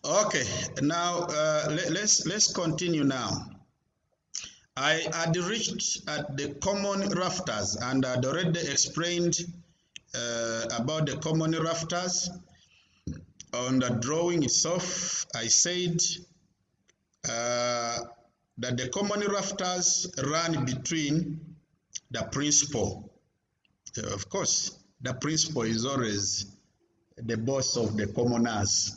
Okay, now let's continue now. I had reached at the common rafters and had already explained about the common rafters. On the drawing itself, I said that the common rafters run between the principal. Of course, the principal is always the boss of the commoners.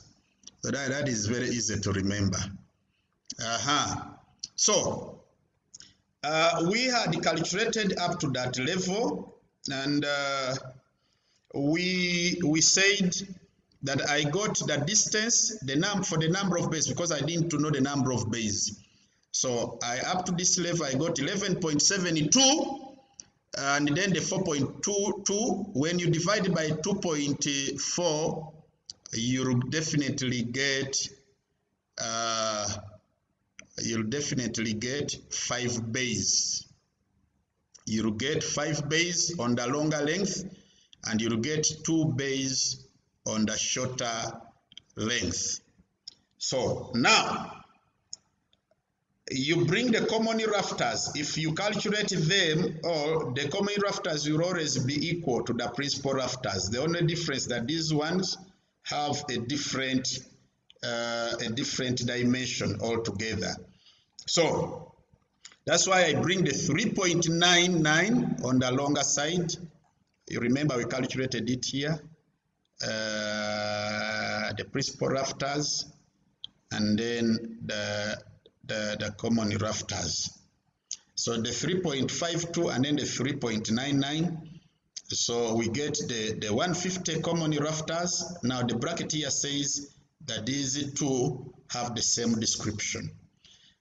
So that is very easy to remember. So we had calculated up to that level, and we said that I got the distance, for the number of bays, because I didn't know the number of bays. So up to this level, I got 11.72, and then the 4.22. When you divide by 2.4, you'll definitely get 5 bays. You'll get 5 bays on the longer length, and you'll get 2 bays on the shorter length. So now you bring the common rafters. If you calculate them all, the common rafters will always be equal to the principal rafters. The only difference that these ones have a different dimension altogether. So that's why I bring the 3.99 on the longer side. You remember we calculated it here, the principal rafters, and then the common rafters. So the 3.52 and then the 3.99. So we get the 150 common rafters. Now the bracket here says that these two have the same description.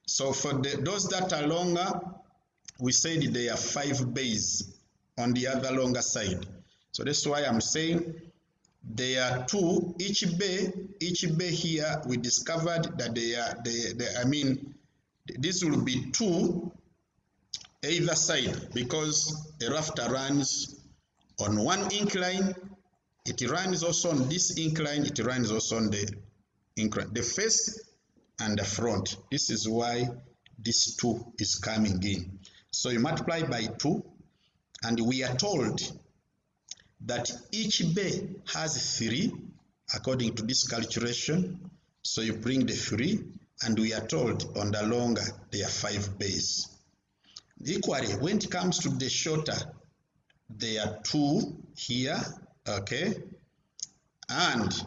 So for those that are longer, we said they are 5 bays on the other longer side. So that's why I'm saying there are 2 each bay here. We discovered that this will be 2 either side, because the rafter runs on one incline, it runs also on this incline, it runs also on the incline, the face and the front. This is why this 2 is coming in. So you multiply by 2, and we are told that each bay has 3 according to this calculation. So you bring the 3, and we are told on the longer there are 5 bays. Equally, when it comes to the shorter, there are 2 here, okay, and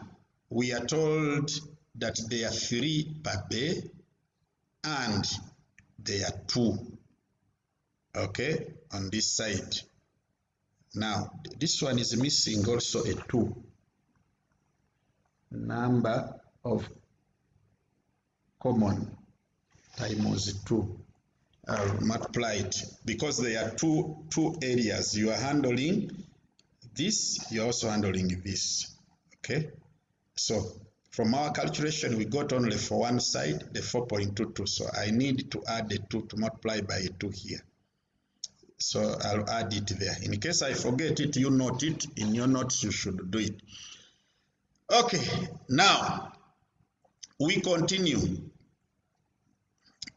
we are told that there are 3 per bay, and there are 2, okay, on this side. Now this one is missing also a 2, number of common times 2 multiplied, because there are two areas. You are handling this, you are also handling this, okay. So from our calculation, we got only for one side the 4.22, so I need to add the 2 to multiply by 2 here. So I'll add it there. In case I forget it, you note it. In your notes, you should do it. Okay, now we continue.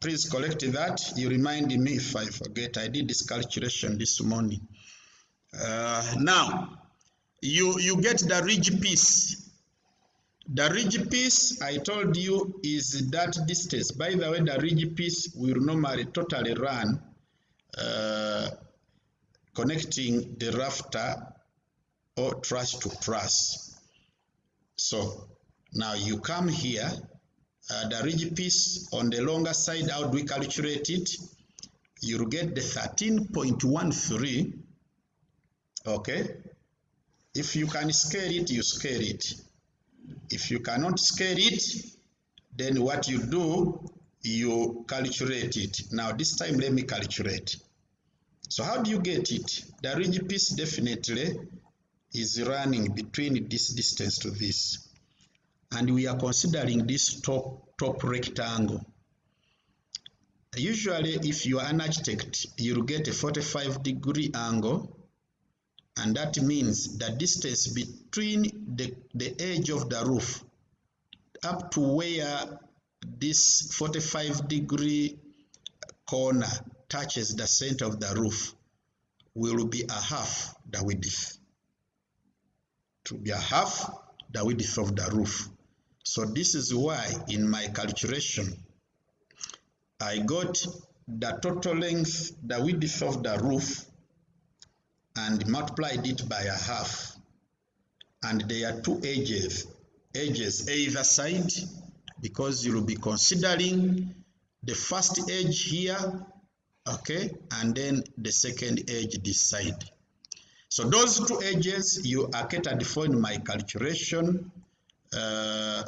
Please collect that. You remind me if I forget. I did this calculation this morning. Now, you get the ridge piece. The ridge piece, I told you, is that distance. By the way, the ridge piece will normally totally run connecting the rafter or truss to truss. So now you come here, the ridge piece on the longer side, how do we calculate it? You'll get the 13.13, okay? If you can scale it, you scale it. If you cannot scale it, then what you do, you calculate it. Now this time, let me calculate. So how do you get it? The ridge piece definitely is running between this distance to this. And we are considering this top rectangle. Usually, if you are an architect, you'll get a 45-degree angle, and that means the distance between the edge of the roof up to where this 45-degree corner touches the center of the roof will be a half the width. To be a half the width of the roof. So this is why in my calculation I got the total length, the width of the roof, and multiplied it by a half. And there are two edges either side, because you will be considering the first edge here, okay, and then the second edge this side. So those two edges you are catered for in my calculation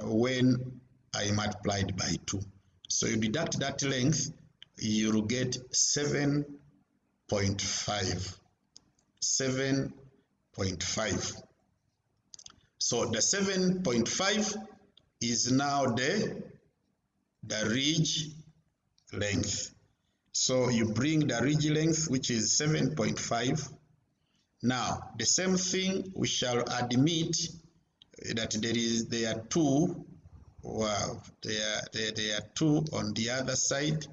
when I multiplied by 2. So you deduct that length, you will get 7.5. 7.5. So the 7.5 is now the ridge length. So you bring the ridge length, which is 7.5. Now the same thing, we shall admit that there are two. Wow, there are two on the other side.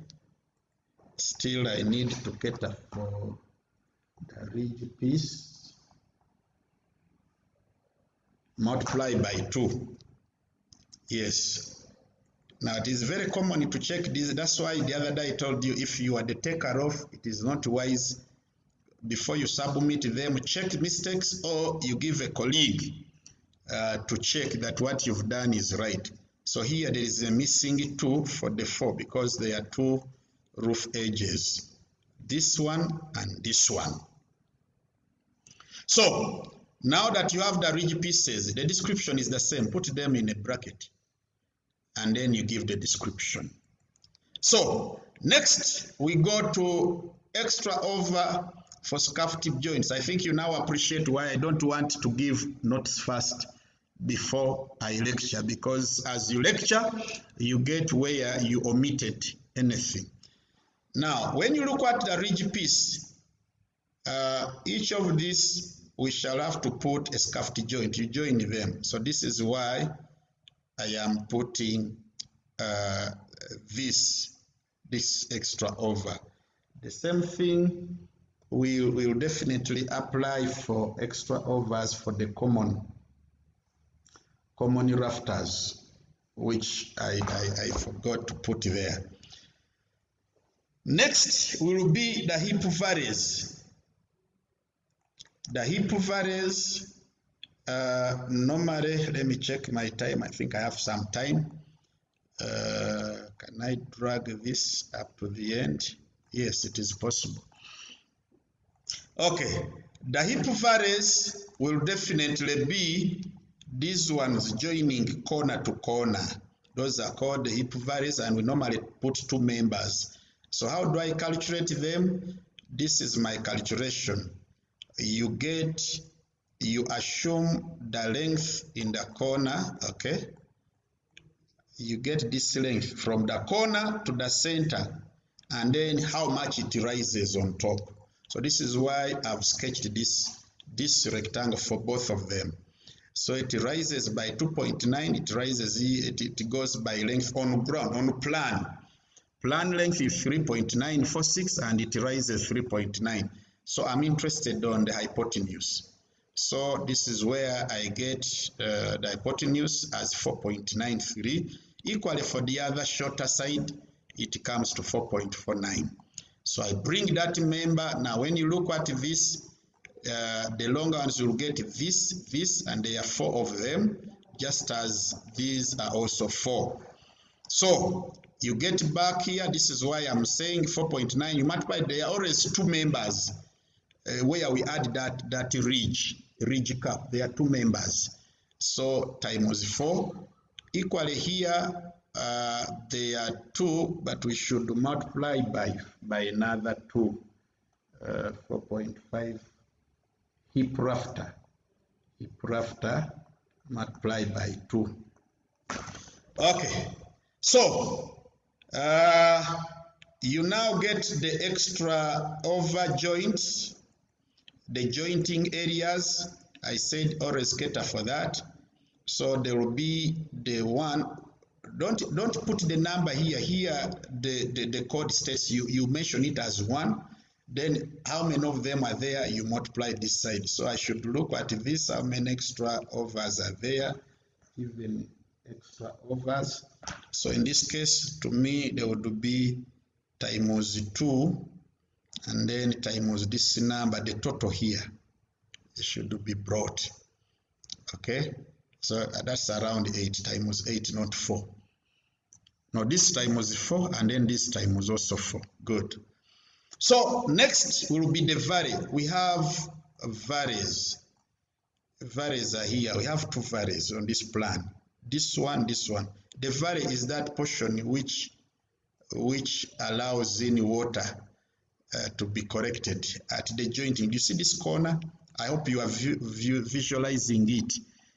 Still, I need to cater for the ridge piece. Multiply by 2. Yes. Now it is very common to check this. That's why the other day I told you, if you are the taker off, it is not wise before you submit them, check mistakes, or you give a colleague to check that what you've done is right. So here there is a missing 2 for the 4 because there are 2 roof edges, this one and this one. So now that you have the ridge pieces, the description is the same. Put them in a bracket and then you give the description. So next we go to extra over for scuff tip joints. I think you now appreciate why I don't want to give notes first before I lecture, because as you lecture you get where you omitted anything. Now when you look at the ridge piece, each of these we shall have to put a scuff joint. You join them. So this is why I am putting this extra over. The same thing will definitely apply for extra overs for the common rafters, which I forgot to put there. Next will be the hip valleys. The hip valleys, normally, let me check my time. I think I have some time. Can I drag this up to the end? Yes, it is possible. Okay, the hip valleys will definitely be these ones joining corner to corner. Those are called the hip valleys, and we normally put 2 members. So how do I calculate them? This is my calculation. You assume the length in the corner, okay? You get this length from the corner to the center, and then how much it rises on top. So this is why I've sketched this rectangle for both of them. So it rises by 2.9, it rises, it goes by length on ground, on plan. Plan length is 3.946 and it rises 3.9. So I'm interested on the hypotenuse. So this is where I get the hypotenuse as 4.93. Equally for the other shorter side, it comes to 4.49. So I bring that member. Now when you look at this, the longer ones will get this, and there are 4 of them, just as these are also 4. So you get back here, this is why I'm saying 4.9, you multiply, there are always 2 members where we add that ridge cap, there are 2 members. So times 4, equally here, there are 2, but we should multiply by another 2, 4.5, hip rafter multiplied by 2. Okay, so you now get the extra over joints, the jointing areas. I said always cater for that. So there will be the one don't put the number here. Here the code states you mention it as 1. Then how many of them are there? You multiply this side. So I should look at this, how many extra overs are there, even extra overs. So in this case, to me, there would be times 2, and then times this number, the total here, it should be brought. Okay, so that's around 8 times 8, not 4. Now this times 4, and then this times also 4. Good. So next will be the valley. We have valleys. Valleys are here. We have 2 valleys on this plan. This one, this one. The valley is that portion which allows any water to be corrected at the jointing. You see this corner? I hope you are visualizing it.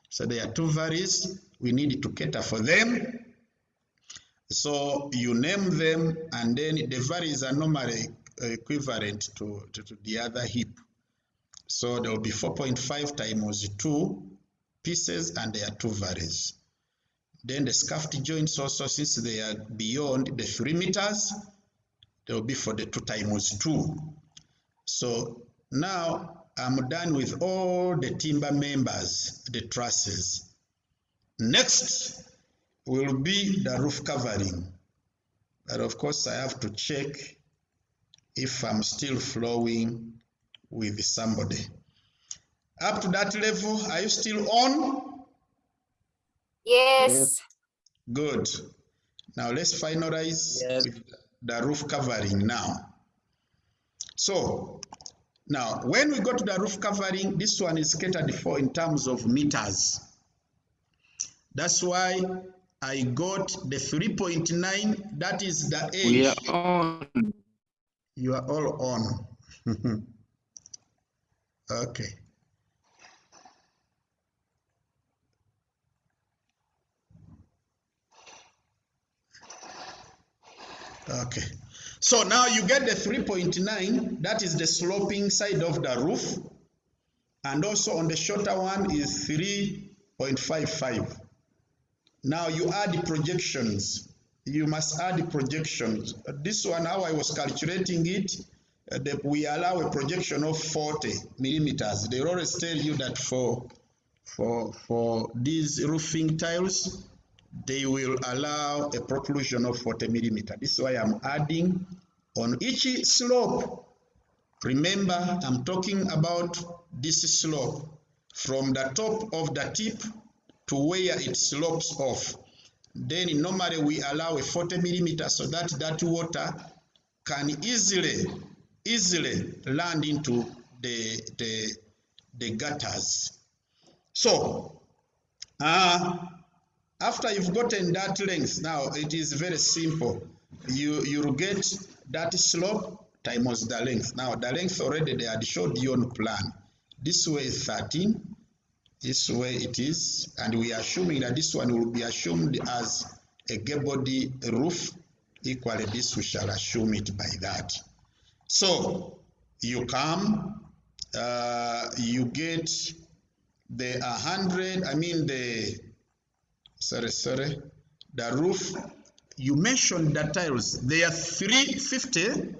So there are 2 valleys. We need to cater for them. So you name them, and then the valleys are normally equivalent to the other heap. So there will be 4.5 times 2 pieces, and there are 2 valleys. Then the scuffed joints also, since they are beyond the 3 meters, they will be for the 2 times 2. So now I'm done with all the timber members, the trusses. Next will be the roof covering. But of course I have to check if I'm still flowing with somebody. Up to that level, are you still on? Yes. Good. Now let's finalize with the roof covering now. So now when we go to the roof covering, this one is catered for in terms of meters. That's why I got the 3.9, that is the edge. We are on. You are all on. Okay. Okay. So now you get the 3.9, that is the sloping side of the roof. And also on the shorter one is 3.55. Now you add the projections. You must add the projections. This one, how I was calculating it, we allow a projection of 40 millimeters. They always tell you that for these roofing tiles, they will allow a protrusion of 40 millimeters. This is why I'm adding on each slope. Remember, I'm talking about this slope from the top of the tip to where it slopes off. Then normally we allow a 40 millimeters so that that water can easily land into the gutters. So after you've gotten that length, now it is very simple. You get that slope times the length. Now the length already they had showed you on plan. This way is 13, this way it is, and we are assuming that this one will be assumed as a gabled roof. Equally, this we shall assume it by that. So you come, you get the 100. I mean the the roof. You mentioned the tiles. They are 350.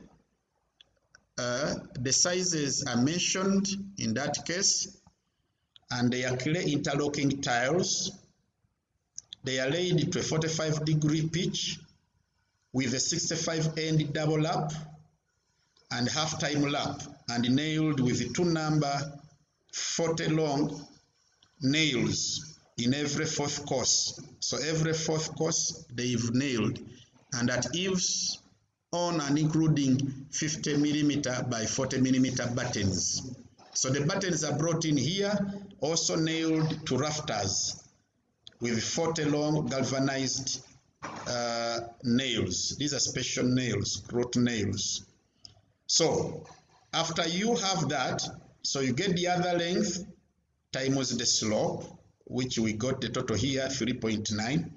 The sizes are mentioned in that case, and they are clear interlocking tiles. They are laid to a 45-degree pitch with a 65 end double lap and half-time lap, and nailed with 2 number 40 long nails in every 4th course. So every 4th course they've nailed, and at eaves on and including 50 millimeter by 40 millimeter buttons. So the buttons are brought in here, also nailed to rafters with 40 long galvanized nails. These are special nails, wrought nails. So after you have that, so you get the other length times the slope, which we got the total here 3.9.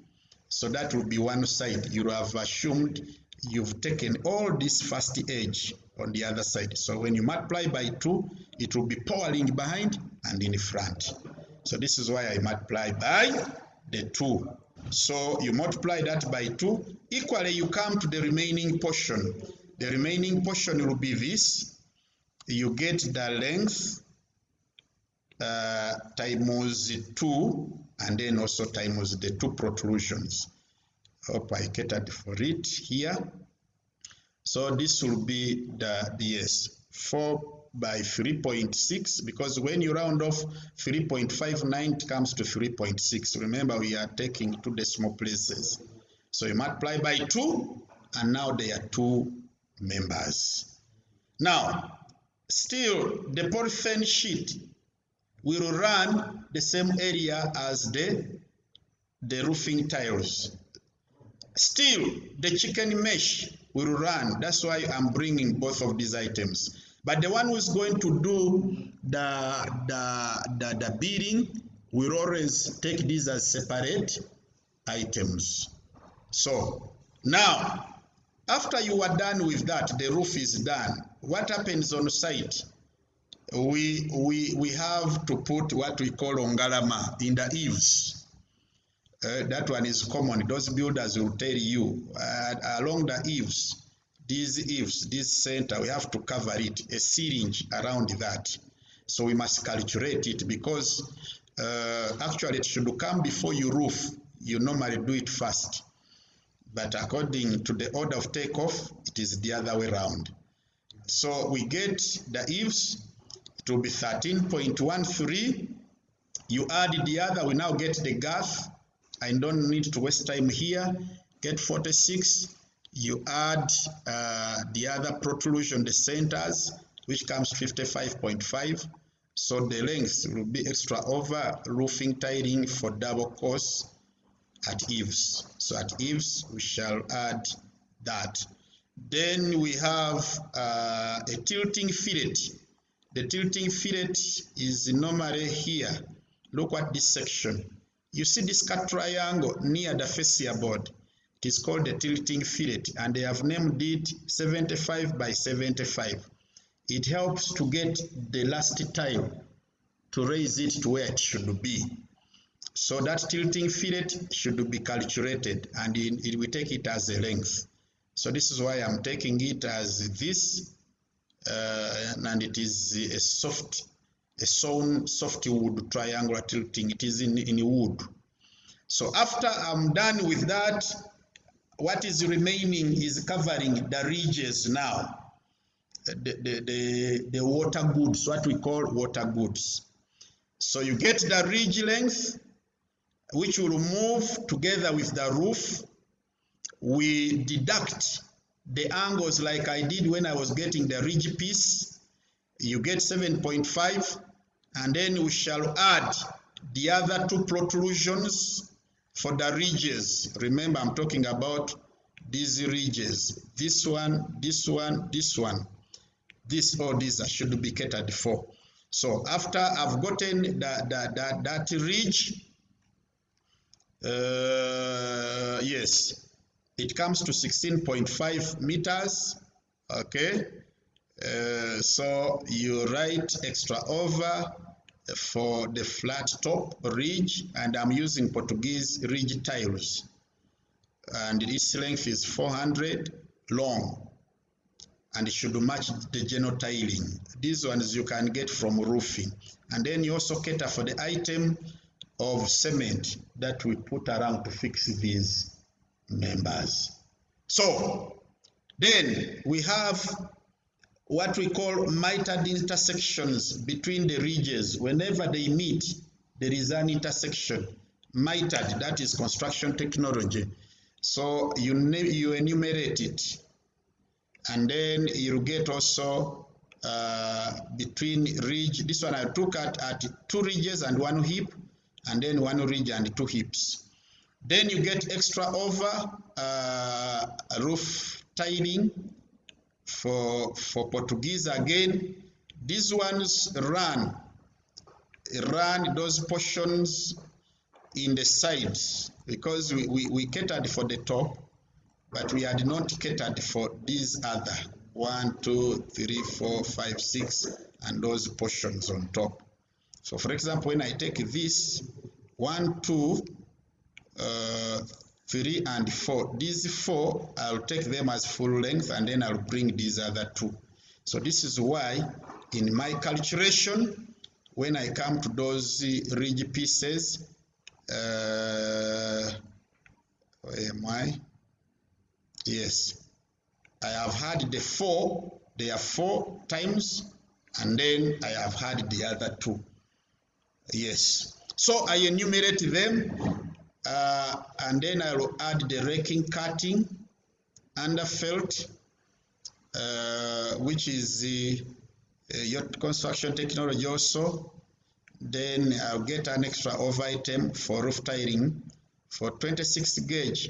So that will be one side. You have assumed you've taken all this first edge on the other side. So when you multiply by 2, it will be pouring behind and in front. So this is why I multiply by the 2. So you multiply that by 2. Equally, you come to the remaining portion. The remaining portion will be this. You get the length times 2, and then also times the 2 protrusions. Hope I catered for it here. So this will be the yes, 4 by 3.6, because when you round off 3.59, it comes to 3.6. Remember, we are taking 2 decimal places. So you multiply by 2, and now there are 2 members. Now, still, the polythene sheet will run the same area as the roofing tiles. Still, the chicken mesh will run. That's why I'm bringing both of these items. But the one who's going to do the beading will always take these as separate items. So now, after you are done with that, the roof is done. What happens on site? We have to put what we call ongalama in the eaves. That one is common. Those builders will tell you along the eaves, this center, we have to cover it, a syringe around that. So we must calculate it, because actually it should come before you roof. You normally do it first. But according to the order of takeoff, it is the other way around. So we get the eaves, it will be 13.13. You add the other, we now get the girth. I don't need to waste time here. Get 46. You add the other protrusion, the centers, which comes 55.5. So the length will be extra over roofing tiling for double course at eaves. So at eaves, we shall add that. Then we have a tilting fillet. The tilting fillet is normally here. Look at this section. You see this cut triangle near the fascia board. It is called the tilting fillet, and they have named it 75 by 75. It helps to get the last tile to raise it to where it should be. So that tilting fillet should be calculated, and we take it as a length. So this is why I'm taking it as this, and it is a sewn soft wood triangular tilting. It is in wood. So after I'm done with that, what is remaining is covering the ridges now, the water goods, what we call water goods. So you get the ridge length, which will move together with the roof. We deduct the angles like I did when I was getting the ridge piece. You get 7.5, and then we shall add the other 2 protrusions for the ridges. Remember, I'm talking about these ridges. This one, this one, this one. All these should be catered for. So after I've gotten that ridge, yes, it comes to 16.5 meters. Okay. So you write extra over for the flat top ridge, and I'm using Portuguese ridge tiles, and its length is 400 long, and it should match the general tiling. These ones you can get from roofing. And then you also cater for the item of cement that we put around to fix these members. So then we have what we call mitered intersections between the ridges. Whenever they meet, there is an intersection. Mitered, that is construction technology. So you enumerate it, and then you get also between ridge. This one I took at 2 ridges and 1 hip, and then 1 ridge and 2 hips. Then you get extra over roof tiling for Portuguese again. These ones run those portions in the sides, because we catered for the top, but we had not catered for these other 1, 2, 3, 4, 5, 6, and those portions on top. So for example, when I take this 1, 2, 3 and 4. These 4, I'll take them as full length and then I'll bring these other 2. So this is why in my calculation, when I come to those ridge pieces, where am I? Yes, I have had the 4, they are 4 times, and then I have had the other 2. Yes, so I enumerate them, and then I will add the raking, cutting, underfelt, which is your construction technology also. Then I'll get an extra over item for roof tiling for 26 gauge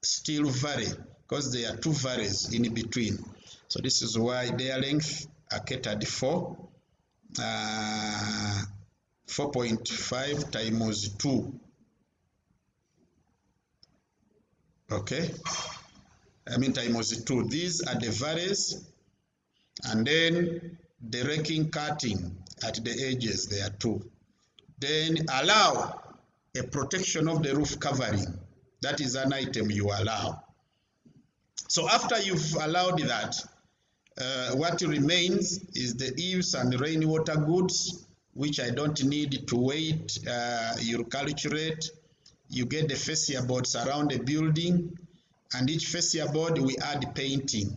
steel valley, because there are 2 valleys in between. So this is why their length are catered for 4.5 times 2. Okay, I mean times 2. These are the valleys, and then the raking, cutting at the edges, there are 2. Then allow a protection of the roof covering. That is an item you allow. So after you've allowed that, what remains is the eaves and rainwater goods, which I don't need to wait. You'll calculate. You get the fascia boards around the building, and each fascia board we add painting.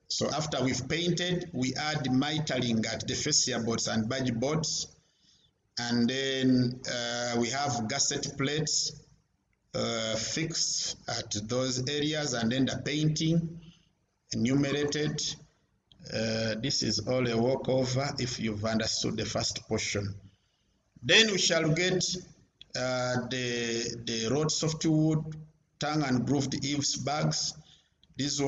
So after we've painted, we add mitering at the fascia boards and badge boards, and then we have gusset plates fixed at those areas, and then the painting enumerated. This is all a walkover if you've understood the first portion. Then we shall get the road softwood tongue and grooved eaves bags. These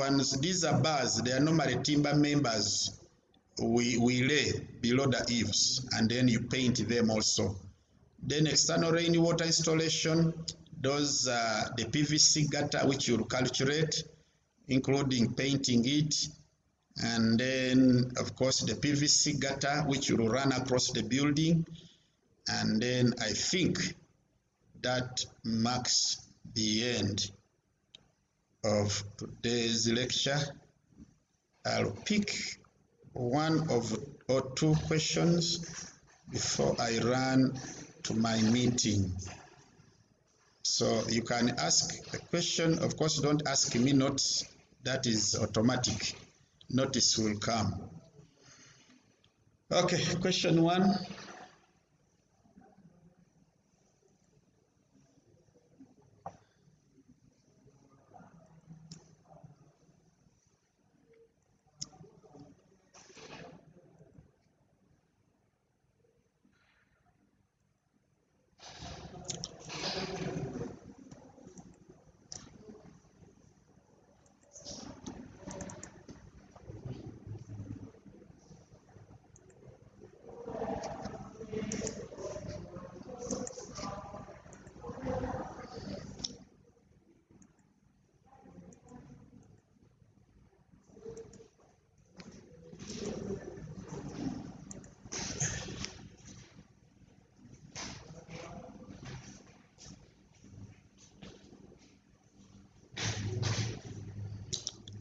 are bars. They are normally timber members. We lay below the eaves, and then you paint them also. Then external rainwater installation, those are the PVC gutter which you'll calculate, including painting it, and then of course the PVC gutter which will run across the building. And then I think that marks the end of today's lecture. I'll pick 1 or 2 questions before I run to my meeting. So you can ask a question. Of course, don't ask me notes. That is automatic. Notice will come. Okay, question 1.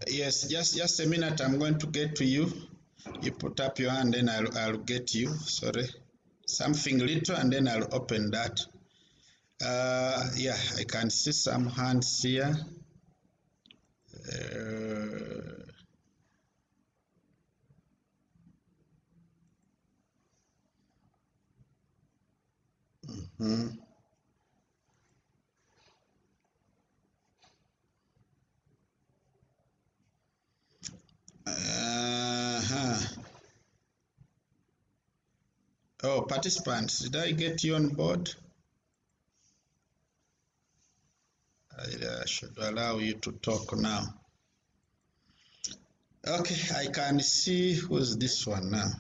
Yes, just a minute. I'm going to get to you. You put up your hand, then I'll get you. Sorry, something little, and then I'll open that. Yeah, I can see some hands here. Oh, participants, did I get you on board? I should allow you to talk now. Okay, I can see who's this one now.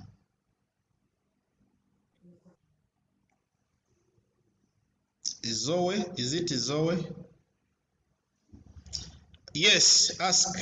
Zoe, is it Zoe? Yes, ask.